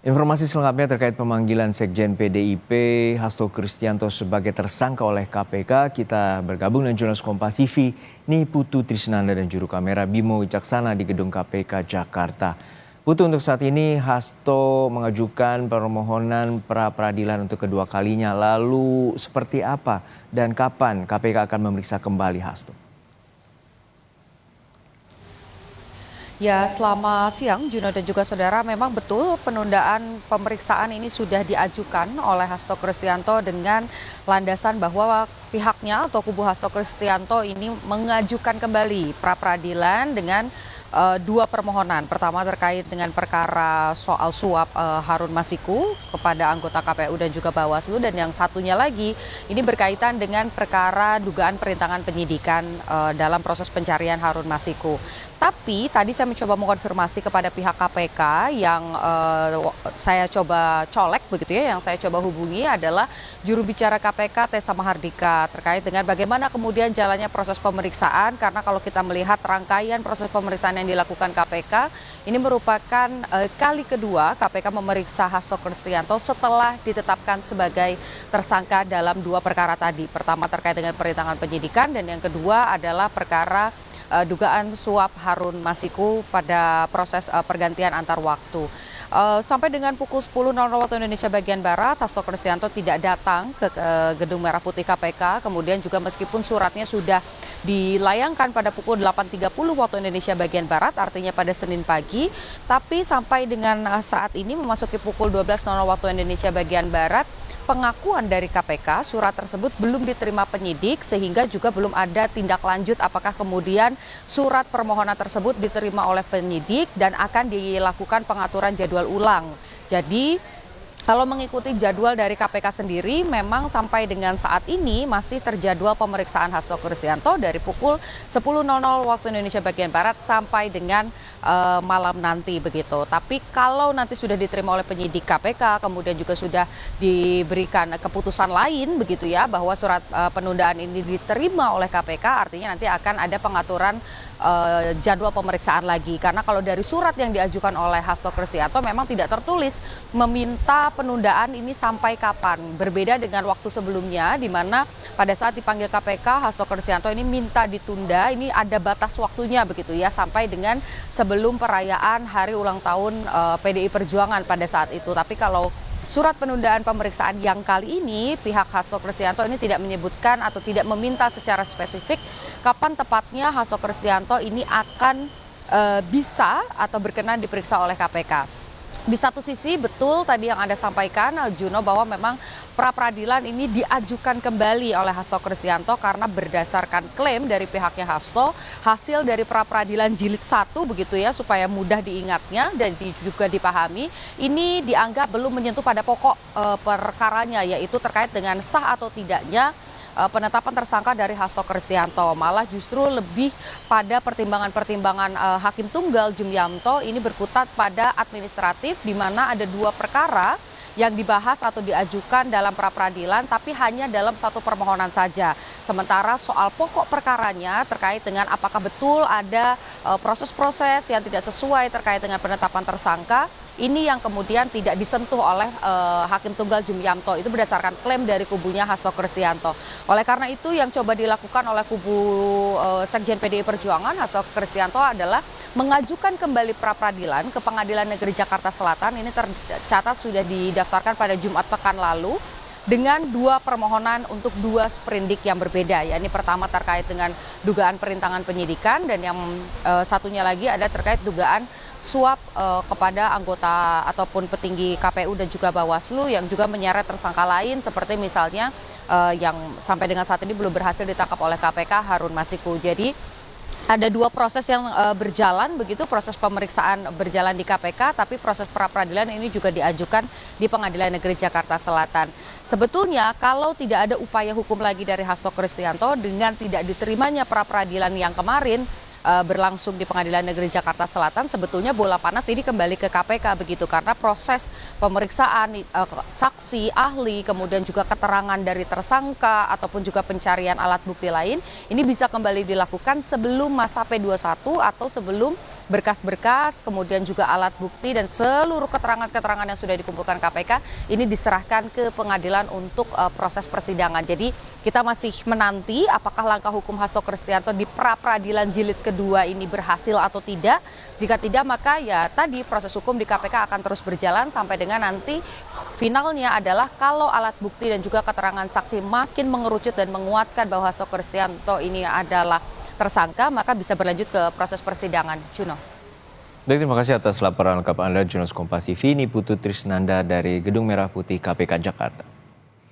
Informasi selengkapnya terkait pemanggilan Sekjen PDIP Hasto Kristianto sebagai tersangka oleh KPK. Kita bergabung dengan jurnalis Kompas TV Niputu Trisnanda dan juru kamera Bimo Wicaksana di gedung KPK Jakarta. Putu, untuk saat ini Hasto mengajukan permohonan pra-peradilan untuk kedua kalinya. Lalu seperti apa dan kapan KPK akan memeriksa kembali Hasto? Ya, selamat siang Juno dan juga saudara. Memang betul penundaan pemeriksaan ini sudah diajukan oleh Hasto Kristianto dengan landasan bahwa pihaknya atau kubu Hasto Kristianto ini mengajukan kembali pra-peradilan dengan dua permohonan. Pertama terkait dengan perkara soal suap Harun Masiku kepada anggota KPU dan juga Bawaslu, dan yang satunya lagi ini berkaitan dengan perkara dugaan perintangan penyidikan dalam proses pencarian Harun Masiku. Tapi tadi saya mencoba mengkonfirmasi kepada pihak KPK yang saya coba colek begitu ya, yang saya coba hubungi adalah juru bicara KPK Tessa Mahardika terkait dengan bagaimana kemudian jalannya proses pemeriksaan, karena kalau kita melihat rangkaian proses pemeriksaan yang dilakukan KPK ini merupakan kali kedua KPK memeriksa Hasto Kristianto setelah ditetapkan sebagai tersangka dalam dua perkara tadi. Pertama terkait dengan perintangan penyidikan dan yang kedua adalah perkara dugaan suap Harun Masiku pada proses pergantian antar waktu. Sampai dengan pukul 10.00 waktu Indonesia bagian Barat, Hasto Kristianto tidak datang ke Gedung Merah Putih KPK. Kemudian juga meskipun suratnya sudah dilayangkan pada pukul 8.30 waktu Indonesia bagian Barat, artinya pada Senin pagi, tapi sampai dengan saat ini memasuki pukul 12.00 waktu Indonesia bagian Barat, pengakuan dari KPK surat tersebut belum diterima penyidik, sehingga juga belum ada tindak lanjut apakah kemudian surat permohonan tersebut diterima oleh penyidik dan akan dilakukan pengaturan jadwal ulang. Jadi kalau mengikuti jadwal dari KPK sendiri, memang sampai dengan saat ini masih terjadwal pemeriksaan Hasto Kristianto dari pukul 10.00 waktu Indonesia bagian Barat sampai dengan malam nanti begitu. Tapi kalau nanti sudah diterima oleh penyidik KPK, kemudian juga sudah diberikan keputusan lain begitu ya, bahwa surat penundaan ini diterima oleh KPK, artinya nanti akan ada pengaturan jadwal pemeriksaan lagi. Karena kalau dari surat yang diajukan oleh Hasto Kristianto memang tidak tertulis meminta penundaan ini sampai kapan. Berbeda dengan waktu sebelumnya di mana pada saat dipanggil KPK Hasto Kristianto ini minta ditunda, ini ada batas waktunya begitu ya, sampai dengan sebelum perayaan hari ulang tahun PDI Perjuangan pada saat itu. Tapi kalau surat penundaan pemeriksaan yang kali ini, pihak Hasto Kristianto ini tidak menyebutkan atau tidak meminta secara spesifik kapan tepatnya Hasto Kristianto ini akan bisa atau berkenan diperiksa oleh KPK. Di satu sisi betul tadi yang Anda sampaikan, Juno, bahwa memang pra-peradilan ini diajukan kembali oleh Hasto Kristianto karena berdasarkan klaim dari pihaknya Hasto, hasil dari pra-peradilan jilid 1 begitu ya, supaya mudah diingatnya dan juga dipahami, ini dianggap belum menyentuh pada pokok perkaranya, yaitu terkait dengan sah atau tidaknya penetapan tersangka dari Hasto Kristianto. Malah justru lebih pada pertimbangan-pertimbangan Hakim Tunggal Jumyanto ini berkutat pada administratif, di mana ada dua perkara yang dibahas atau diajukan dalam pra-peradilan, tapi hanya dalam satu permohonan saja. Sementara soal pokok perkaranya terkait dengan apakah betul ada proses-proses yang tidak sesuai terkait dengan penetapan tersangka, ini yang kemudian tidak disentuh oleh Hakim Tunggal Jumyanto. Itu berdasarkan klaim dari kubunya Hasto Kristianto. Oleh karena itu yang coba dilakukan oleh kubu Sekjen PDI Perjuangan Hasto Kristianto adalah mengajukan kembali pra-peradilan ke Pengadilan Negeri Jakarta Selatan. Ini tercatat sudah didaftarkan pada Jumat pekan lalu dengan dua permohonan untuk dua sprindik yang berbeda. Ya, ini pertama terkait dengan dugaan perintangan penyidikan, dan yang satunya lagi ada terkait dugaan suap kepada anggota ataupun petinggi KPU dan juga Bawaslu yang juga menyeret tersangka lain, seperti misalnya yang sampai dengan saat ini belum berhasil ditangkap oleh KPK, Harun Masiku. Jadi ada dua proses yang berjalan begitu, proses pemeriksaan berjalan di KPK, tapi proses pra-peradilan ini juga diajukan di Pengadilan Negeri Jakarta Selatan. Sebetulnya kalau tidak ada upaya hukum lagi dari Hasto Kristianto dengan tidak diterimanya pra-peradilan yang kemarin berlangsung di Pengadilan Negeri Jakarta Selatan, sebetulnya bola panas ini kembali ke KPK begitu, karena proses pemeriksaan saksi, ahli, kemudian juga keterangan dari tersangka ataupun juga pencarian alat bukti lain ini bisa kembali dilakukan sebelum masa P21 atau sebelum berkas-berkas, kemudian juga alat bukti dan seluruh keterangan-keterangan yang sudah dikumpulkan KPK ini diserahkan ke pengadilan untuk proses persidangan. Jadi kita masih menanti apakah langkah hukum Hasto Kristianto di pra-peradilan jilid kedua ini berhasil atau tidak. Jika tidak, maka ya tadi proses hukum di KPK akan terus berjalan sampai dengan nanti finalnya adalah kalau alat bukti dan juga keterangan saksi makin mengerucut dan menguatkan bahwa Hasto Kristianto ini adalah tersangka, maka bisa berlanjut ke proses persidangan. Juno. Baik, terima kasih atas laporan lengkap Anda, Jurnalis Kompas TV. Ini Putu Trisnanda dari Gedung Merah Putih KPK Jakarta.